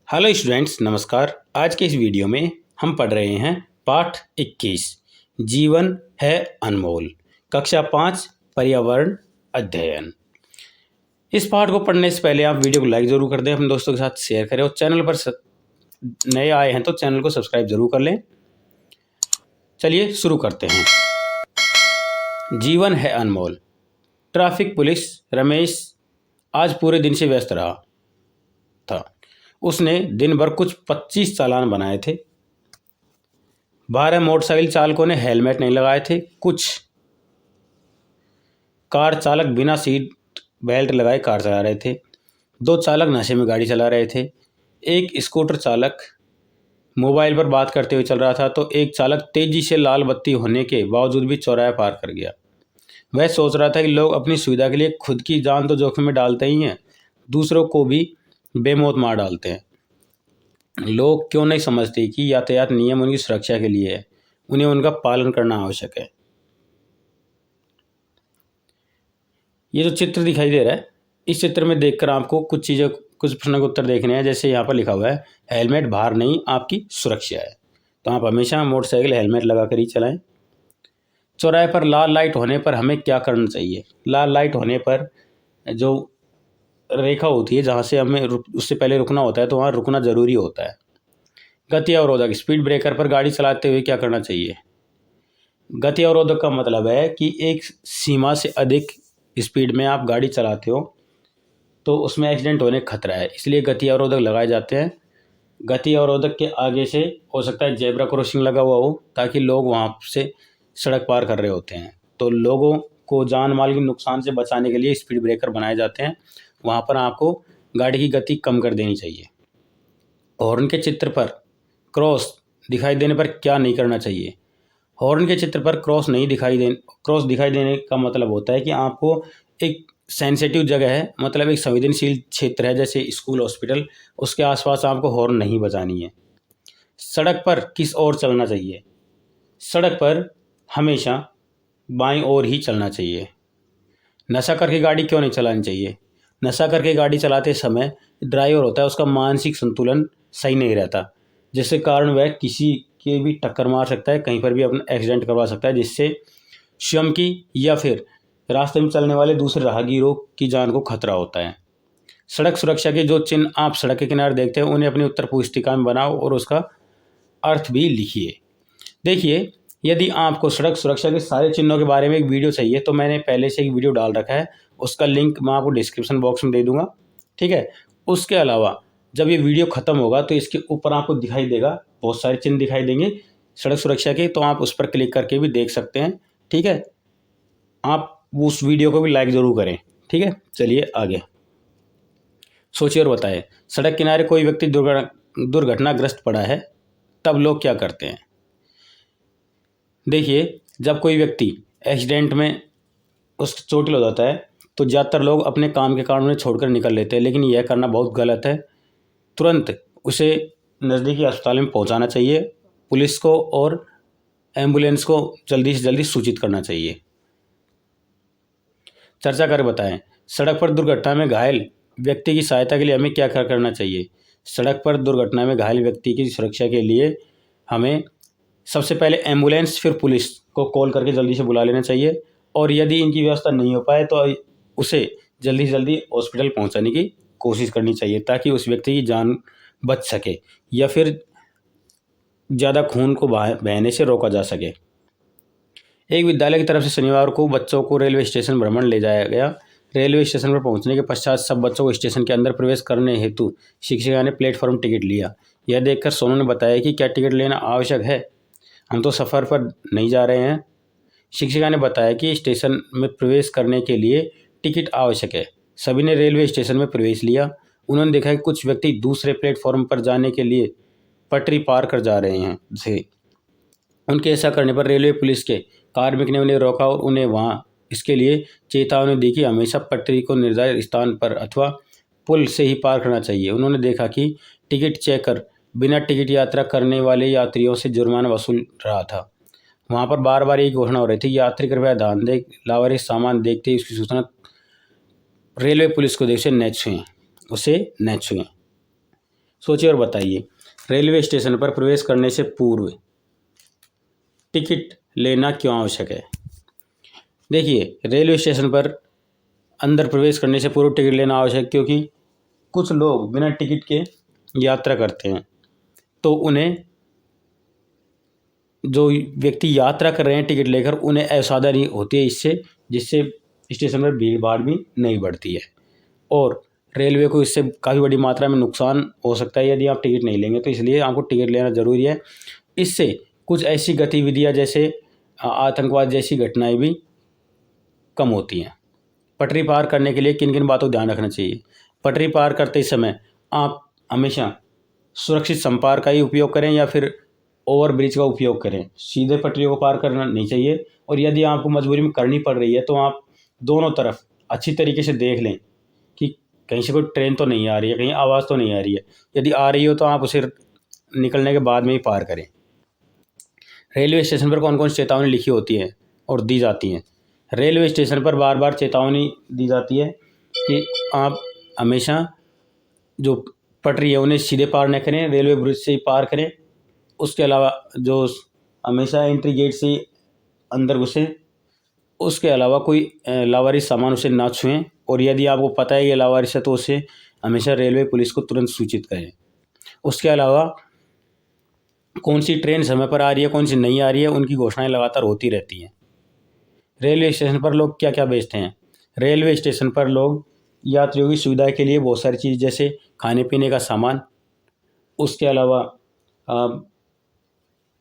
Hello students, नमस्कार। आज के इस वीडियो में हम पढ़ रहे हैं पाठ 21 जीवन है अनमोल, कक्षा 5 पर्यावरण अध्ययन। इस पाठ को पढ़ने से पहले आप वीडियो को लाइक ज़रूर कर दें, अपने दोस्तों के साथ शेयर करें और चैनल पर नए आए हैं तो चैनल को सब्सक्राइब ज़रूर कर लें। चलिए शुरू करते हैं। जीवन है अनमोल। ट्रैफिक पुलिस रमेश आज पूरे दिन से व्यस्त रहा था। उसने दिन भर कुछ 25 चालान बनाए थे। 12 मोटरसाइकिल चालकों ने हेलमेट नहीं लगाए थे। कुछ कार चालक बिना सीट बेल्ट लगाए कार चला रहे थे। 2 चालक नशे में गाड़ी चला रहे थे। एक स्कूटर चालक मोबाइल पर बात करते हुए चल रहा था तो एक चालक तेजी से लाल बत्ती होने के बावजूद भी चौराहा पार कर गया। वह सोच रहा था कि लोग अपनी सुविधा के लिए खुद की जान तो जोखिम में डालते ही हैं, दूसरों को भी बेमौत मार डालते हैं। लोग क्यों नहीं समझते कि यातायात नियम उनकी सुरक्षा के लिए है, उन्हें उनका पालन करना आवश्यक है। ये जो चित्र दिखाई दे रहा है, इस चित्र में देखकर आपको कुछ प्रश्नों के उत्तर देखने हैं। जैसे यहाँ पर लिखा हुआ है, हेलमेट भार नहीं आपकी सुरक्षा है, तो आप हमेशा मोटरसाइकिल हेलमेट लगा कर ही चलाएं। चौराहे पर लाल लाइट होने पर हमें क्या करना चाहिए? लाल लाइट होने पर जो रेखा होती है जहाँ से हमें उससे पहले रुकना होता है तो वहाँ रुकना ज़रूरी होता है। गति अवरोधक, स्पीड ब्रेकर पर गाड़ी चलाते हुए क्या करना चाहिए? गति अवरोधक का मतलब है कि एक सीमा से अधिक स्पीड में आप गाड़ी चलाते हो तो उसमें एक्सीडेंट होने का खतरा है, इसलिए गति अवरोधक लगाए जाते हैं। गति अवरोधक के आगे से हो सकता है जेब्रा क्रॉसिंग लगा हुआ हो, ताकि लोग वहाँ से सड़क पार कर रहे होते हैं, तो लोगों को जान माल के नुकसान से बचाने के लिए स्पीड ब्रेकर बनाए जाते हैं। वहाँ पर आपको गाड़ी की गति कम कर देनी चाहिए। हॉर्न के चित्र पर क्रॉस दिखाई देने पर क्या नहीं करना चाहिए? हॉर्न के चित्र पर क्रॉस दिखाई देने का मतलब होता है कि आपको एक सेंसिटिव जगह है, मतलब एक संवेदनशील क्षेत्र है जैसे स्कूल, हॉस्पिटल, उसके आसपास आपको हॉर्न नहीं बजानी है। सड़क पर किस ओर चलना चाहिए? सड़क पर हमेशा बाईं ओर ही चलना चाहिए। नशा करके गाड़ी क्यों नहीं चलानी चाहिए? नशा करके गाड़ी चलाते समय ड्राइवर होता है, उसका मानसिक संतुलन सही नहीं रहता, जिसके कारण वह किसी के भी टक्कर मार सकता है, कहीं पर भी अपना एक्सीडेंट करवा सकता है, जिससे स्वयं की या फिर रास्ते में चलने वाले दूसरे राहगीरों की जान को खतरा होता है। सड़क सुरक्षा के जो चिन्ह आप सड़क के किनारे देखते हैं उन्हें अपनी उत्तर पुस्तिका में बनाओ और उसका अर्थ भी लिखिए। देखिए, यदि आपको सड़क सुरक्षा के सारे चिन्हों के बारे में एक वीडियो चाहिए तो मैंने पहले से एक वीडियो डाल रखा है, उसका लिंक मैं आपको डिस्क्रिप्शन बॉक्स में दे दूंगा, ठीक है। उसके अलावा जब ये वीडियो ख़त्म होगा तो इसके ऊपर आपको दिखाई देगा, बहुत सारे चिन्ह दिखाई देंगे सड़क सुरक्षा के, तो आप उस पर क्लिक करके भी देख सकते हैं, ठीक है। आप उस वीडियो को भी लाइक ज़रूर करें, ठीक है। चलिए आगे सोचिए और बताएं, सड़क किनारे कोई व्यक्ति दुर्घटनाग्रस्त पड़ा है, तब लोग क्या करते हैं? देखिए, जब कोई व्यक्ति एक्सीडेंट में उसको चोटिल हो जाता है तो ज़्यादातर लोग अपने काम के कारण उन्हें छोड़कर निकल लेते हैं, लेकिन यह करना बहुत गलत है। तुरंत उसे नज़दीकी अस्पताल में पहुंचाना चाहिए। पुलिस को और एम्बुलेंस को जल्दी से जल्दी सूचित करना चाहिए। चर्चा कर बताएं, सड़क पर दुर्घटना में घायल व्यक्ति की सहायता के लिए हमें क्या करना चाहिए? सड़क पर दुर्घटना में घायल व्यक्ति की सुरक्षा के लिए हमें सबसे पहले एम्बुलेंस फिर पुलिस को कॉल करके जल्दी से बुला लेना चाहिए, और यदि इनकी व्यवस्था नहीं हो पाए तो उसे जल्दी से जल्दी हॉस्पिटल पहुंचाने की कोशिश करनी चाहिए, ताकि उस व्यक्ति की जान बच सके या फिर ज़्यादा खून को बहने से रोका जा सके। एक विद्यालय की तरफ से शनिवार को बच्चों को रेलवे स्टेशन भ्रमण ले जाया गया। रेलवे स्टेशन पर पहुंचने के पश्चात सब बच्चों को स्टेशन के अंदर प्रवेश करने हेतु शिक्षिका ने प्लेटफॉर्म टिकट लिया। यह देखकर सोनू ने बताया कि क्या टिकट लेना आवश्यक है, हम तो सफ़र पर नहीं जा रहे हैं। शिक्षिका ने बताया कि स्टेशन में प्रवेश करने के लिए टिकट आवश्यक है। सभी ने रेलवे स्टेशन में प्रवेश लिया। उन्होंने देखा कि कुछ व्यक्ति दूसरे प्लेटफॉर्म पर जाने के लिए पटरी पार कर जा रहे हैं थे। उनके ऐसा करने पर रेलवे पुलिस के कार्मिक ने उन्हें रोका और उन्हें वहां इसके लिए चेतावनी दी कि हमेशा पटरी को निर्धारित स्थान पर अथवा पुल से ही पार करना चाहिए। उन्होंने देखा कि टिकट चेकर बिना टिकट यात्रा करने वाले यात्रियों से जुर्माना वसूल रहा था। वहाँ पर बार बार एक घोषणा हो रही थी, यात्री कृपया ध्यान दें, लावारिस सामान देखते ही उसकी सूचना रेलवे पुलिस को दे उसे न छुएं। सोचिए और बताइए, रेलवे स्टेशन पर प्रवेश करने से पूर्व टिकट लेना क्यों आवश्यक है? देखिए, रेलवे स्टेशन पर अंदर प्रवेश करने से पूर्व टिकट लेना आवश्यक, क्योंकि कुछ लोग बिना टिकट के यात्रा करते हैं, तो उन्हें, जो व्यक्ति यात्रा कर रहे हैं टिकट लेकर, उन्हें असावधानी होती है इससे, जिससे स्टेशन पर भीड़ भाड़ भी नहीं बढ़ती है और रेलवे को इससे काफ़ी बड़ी मात्रा में नुकसान हो सकता है यदि आप टिकट नहीं लेंगे। तो इसलिए आपको टिकट लेना ज़रूरी है। इससे कुछ ऐसी गतिविधियां जैसे आतंकवाद जैसी घटनाएं भी कम होती हैं। पटरी पार करने के लिए किन किन बातों को ध्यान रखना चाहिए? पटरी पार करते समय आप हमेशा सुरक्षित संपर्क का ही उपयोग करें या फिर ओवर ब्रिज का उपयोग करें। सीधे पटरियों को पार करना नहीं चाहिए, और यदि आपको मजबूरी में करनी पड़ रही है तो आप दोनों तरफ अच्छी तरीके से देख लें कि कहीं से कोई ट्रेन तो नहीं आ रही है, कहीं आवाज़ तो नहीं आ रही है। यदि आ रही हो तो आप उसे निकलने के बाद में ही पार करें। रेलवे स्टेशन पर कौन कौन सी चेतावनी लिखी होती है और दी जाती हैं? रेलवे स्टेशन पर बार बार चेतावनी दी जाती है कि आप हमेशा जो पटरी है उन्हें सीधे पार न करें, रेलवे ब्रिज से ही पार करें। उसके अलावा जो हमेशा एंट्री गेट से अंदर घुसें। उसके अलावा कोई लावारिस सामान उसे ना छुएं, और यदि आपको पता है ये लावारिस है तो उसे हमेशा रेलवे पुलिस को तुरंत सूचित करें। उसके अलावा कौन सी ट्रेन समय पर आ रही है, कौन सी नहीं आ रही है, उनकी घोषणाएं लगातार होती रहती हैं। रेलवे स्टेशन पर लोग क्या क्या बेचते हैं? रेलवे स्टेशन पर लोग यात्रियों की सुविधा के लिए बहुत सारी चीज़, जैसे खाने पीने का सामान, उसके अलावा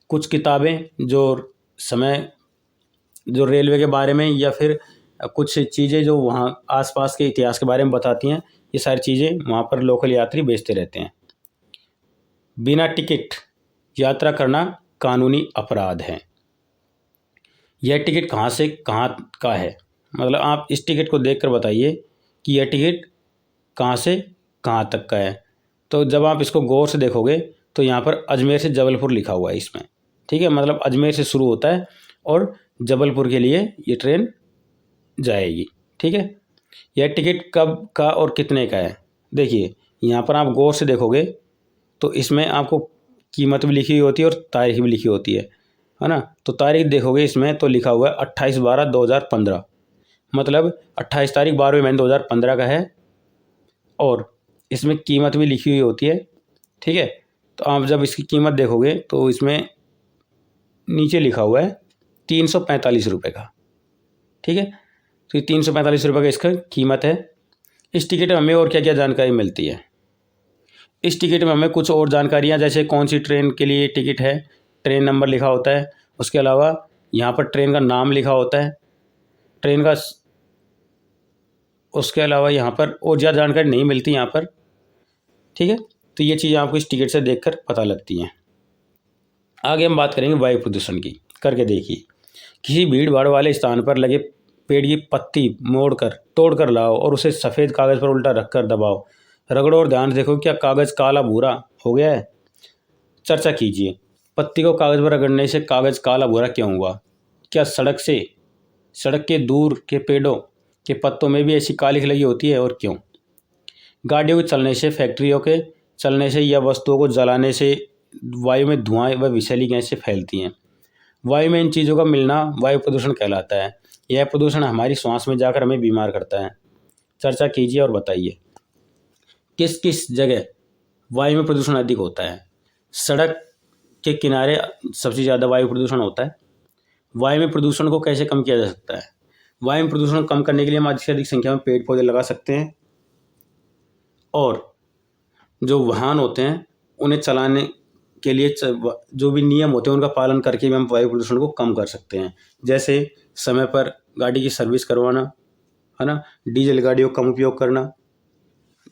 कुछ किताबें जो रेलवे के बारे में, या फिर कुछ चीज़ें जो वहाँ आसपास के इतिहास के बारे में बताती हैं, ये सारी चीज़ें वहाँ पर लोकल यात्री बेचते रहते हैं। बिना टिकट यात्रा करना कानूनी अपराध है। यह टिकट कहाँ से कहाँ का है? मतलब आप इस टिकट को देखकर बताइए कि यह टिकट कहाँ से कहाँ तक का है। तो जब आप इसको गौर से देखोगे तो यहाँ पर अजमेर से जबलपुर लिखा हुआ है इसमें, ठीक है। मतलब अजमेर से शुरू होता है और जबलपुर के लिए ये ट्रेन जाएगी, ठीक है। यह टिकट कब का और कितने का है? देखिए, यहाँ पर आप गौर से देखोगे तो इसमें आपको कीमत भी लिखी हुई होती है और तारीख भी लिखी होती है ना। तो तारीख देखोगे इसमें तो लिखा हुआ है 28/12/2015, मतलब 28 तारीख 12वें महीने 2015 का है, और इसमें कीमत भी लिखी हुई होती है, ठीक है। तो आप जब इसकी कीमत देखोगे तो इसमें नीचे लिखा हुआ है 345 रुपये का, ठीक है। तो ये 345 रुपये का इसका कीमत है। इस टिकट में हमें और क्या क्या जानकारी मिलती है? इस टिकट में हमें कुछ और जानकारियाँ, जैसे कौन सी ट्रेन के लिए टिकट है, ट्रेन नंबर लिखा होता है। उसके अलावा यहाँ पर ट्रेन का नाम लिखा होता है, ट्रेन का। उसके अलावा यहाँ पर और ज़्यादा जानकारी नहीं मिलती यहाँ पर, ठीक है। तो ये चीज़ें आपको इस टिकट से देखकर पता लगती हैं। आगे हम बात करेंगे वायु प्रदूषण की। करके देखिए, किसी भीड़ भाड़ वाले स्थान पर लगे पेड़ की पत्ती तोड़कर लाओ और उसे सफ़ेद कागज़ पर उल्टा रखकर दबाओ, रगड़ो और ध्यान से देखो क्या कागज़ काला भूरा हो गया है। चर्चा कीजिए, पत्ती को कागज़ पर रगड़ने से कागज़ काला भूरा क्यों हुआ? क्या सड़क के दूर के पेड़ों के पत्तों में भी ऐसी कालिख लगी होती है, और क्यों? गाड़ियों के चलने से, फैक्ट्रियों के चलने से या वस्तुओं को जलाने से वायु में धुआं व विषैली गैसें फैलती हैं। वायु में इन चीज़ों का मिलना वायु प्रदूषण कहलाता है। यह प्रदूषण हमारी सांस में जाकर हमें बीमार करता है। चर्चा कीजिए और बताइए, किस किस जगह वायु में प्रदूषण अधिक होता है? सड़क के किनारे सबसे ज़्यादा वायु प्रदूषण होता है। वायु में प्रदूषण को कैसे कम किया जा सकता है? वायु में प्रदूषण को कम करने के लिए हम अधिक से अधिक संख्या में पेड़ पौधे लगा सकते हैं, और जो वाहन होते हैं उन्हें चलाने के लिए जो भी नियम होते हैं उनका पालन करके भी हम वायु प्रदूषण को कम कर सकते हैं। जैसे समय पर गाड़ी की सर्विस करवाना, है ना, डीजल गाड़ियों का कम उपयोग करना,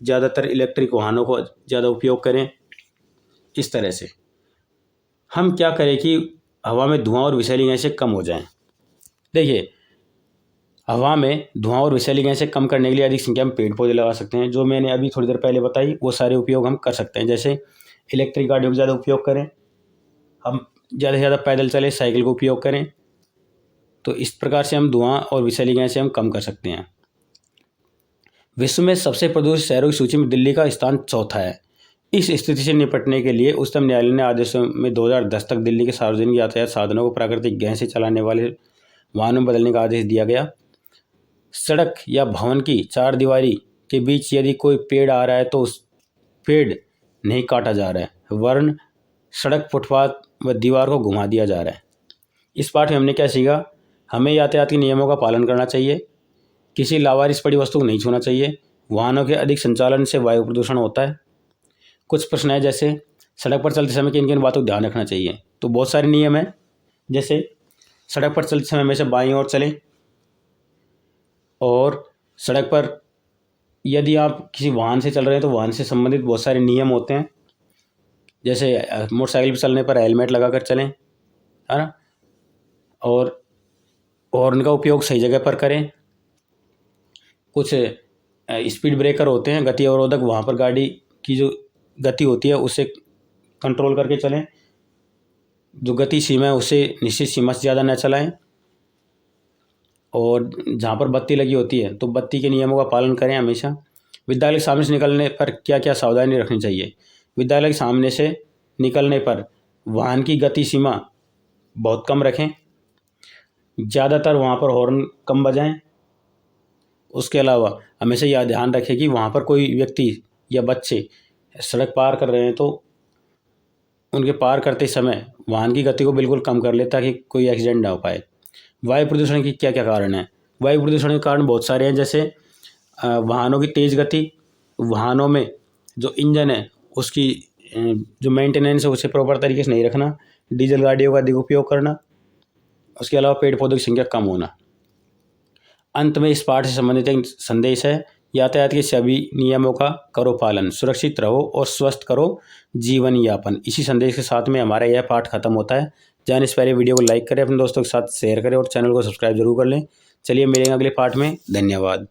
ज़्यादातर इलेक्ट्रिक वाहनों को ज़्यादा उपयोग करें। इस तरह से हम क्या करें कि हवा में धुआं और विषैली गैसें कम हो जाएं। देखिए, हवा में धुआं और विषैली गैसें कम करने के लिए अधिक संख्या में पेड़ पौधे लगा सकते हैं। जो मैंने अभी थोड़ी देर पहले बताई वो सारे उपयोग हम कर सकते हैं। जैसे इलेक्ट्रिक गाड़ियों का ज़्यादा उपयोग करें, हम ज़्यादा से ज़्यादा पैदल चले, साइकिल का उपयोग करें। तो इस प्रकार से हम धुआं और विषैली गैसें हम कम कर सकते हैं। विश्व में सबसे प्रदूषित शहरों की सूची में दिल्ली का स्थान चौथा है। इस स्थिति से निपटने के लिए उच्चतम न्यायालय ने आदेशों में 2010 तक दिल्ली के सार्वजनिक यातायात साधनों को प्राकृतिक गैस से चलाने वाले वाहनों में बदलने का आदेश दिया गया। सड़क या भवन की चार दीवारी के बीच यदि कोई पेड़ आ रहा है तो उस पेड़ नहीं काटा जा रहा है, वरन सड़क, फुटपाथ व दीवार को घुमा दिया जा रहा है। इस पाठ में हमने क्या सीखा? हमें यातायात के नियमों का पालन करना चाहिए, किसी लावारिस पड़ी वस्तु को नहीं छूना चाहिए, वाहनों के अधिक संचालन से वायु प्रदूषण होता है। कुछ प्रश्न है जैसे सड़क पर चलते समय किन किन बातों को ध्यान रखना चाहिए? तो बहुत सारे नियम हैं, जैसे सड़क पर चलते समय हमेशा बाईं ओर चलें, और सड़क पर यदि आप किसी वाहन से चल रहे हैं तो वाहन से संबंधित बहुत सारे नियम होते हैं, जैसे मोटरसाइकिल पर चलने पर हेलमेट लगाकर चलें, है ना, और हॉर्न का उपयोग सही जगह पर करें। कुछ स्पीड ब्रेकर होते हैं, गति अवरोधक, वहाँ पर गाड़ी की जो गति होती है उसे कंट्रोल करके चलें, जो गति सीमा है उसे निश्चित सीमा से ज़्यादा न चलाएं, और जहाँ पर बत्ती लगी होती है तो बत्ती के नियमों का पालन करें हमेशा। विद्यालय के सामने से निकलने पर क्या क्या सावधानी रखनी चाहिए? विद्यालय के सामने से निकलने पर वाहन की गति सीमा बहुत कम रखें, ज़्यादातर वहाँ पर हॉर्न कम बजाएं। उसके अलावा हमेशा यह ध्यान रखें कि वहाँ पर कोई व्यक्ति या बच्चे सड़क पार कर रहे हैं तो उनके पार करते समय वाहन की गति को बिल्कुल कम कर ले ताकि कोई एक्सीडेंट ना हो पाए। वायु प्रदूषण के क्या क्या कारण हैं? वायु प्रदूषण के कारण बहुत सारे हैं, जैसे वाहनों की तेज़ गति, वाहनों में जो इंजन है उसकी जो मेंटेनेंस है उसे प्रॉपर तरीके से नहीं रखना, डीजल गाड़ियों का अधिक उपयोग करना, उसके अलावा पेड़ पौधों की संख्या कम होना। अंत में इस पाठ से संबंधित एक संदेश है, यातायात के सभी नियमों का करो पालन, सुरक्षित रहो और स्वस्थ करो जीवन यापन। इसी संदेश के साथ में हमारा यह पाठ खत्म होता है। जाने से पहले वीडियो को लाइक करें, अपने दोस्तों के साथ शेयर करें और चैनल को सब्सक्राइब जरूर कर लें। चलिए मिलेंगे अगले पाठ में। धन्यवाद।